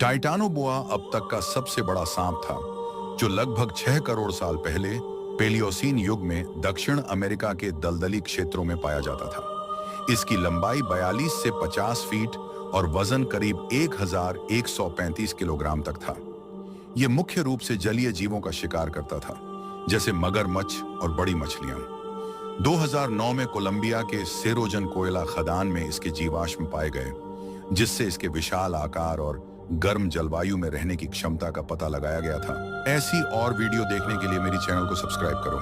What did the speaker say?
टाइटानोबोआ अब तक का सबसे बड़ा सांप था, जो लगभग 6 करोड़ साल पहले पेलियोसीन युग में दक्षिण अमेरिका के दलदली क्षेत्रों में पाया जाता था। इसकी लंबाई 42 से 50 फीट और वजन करीब 1135 किलोग्राम तक था। यह मुख्य रूप से जलीय जीवों का शिकार करता था, जैसे मगरमच्छ और बड़ी मछलियां। 2009 में कोलंबिया के सेरोजन कोयला खदान में इसके जीवाश्म पाए गए, जिससे इसके विशाल आकार और गर्म जलवायु में रहने की क्षमता का पता लगाया गया था। ऐसी और वीडियो देखने के लिए मेरी चैनल को सब्सक्राइब करो।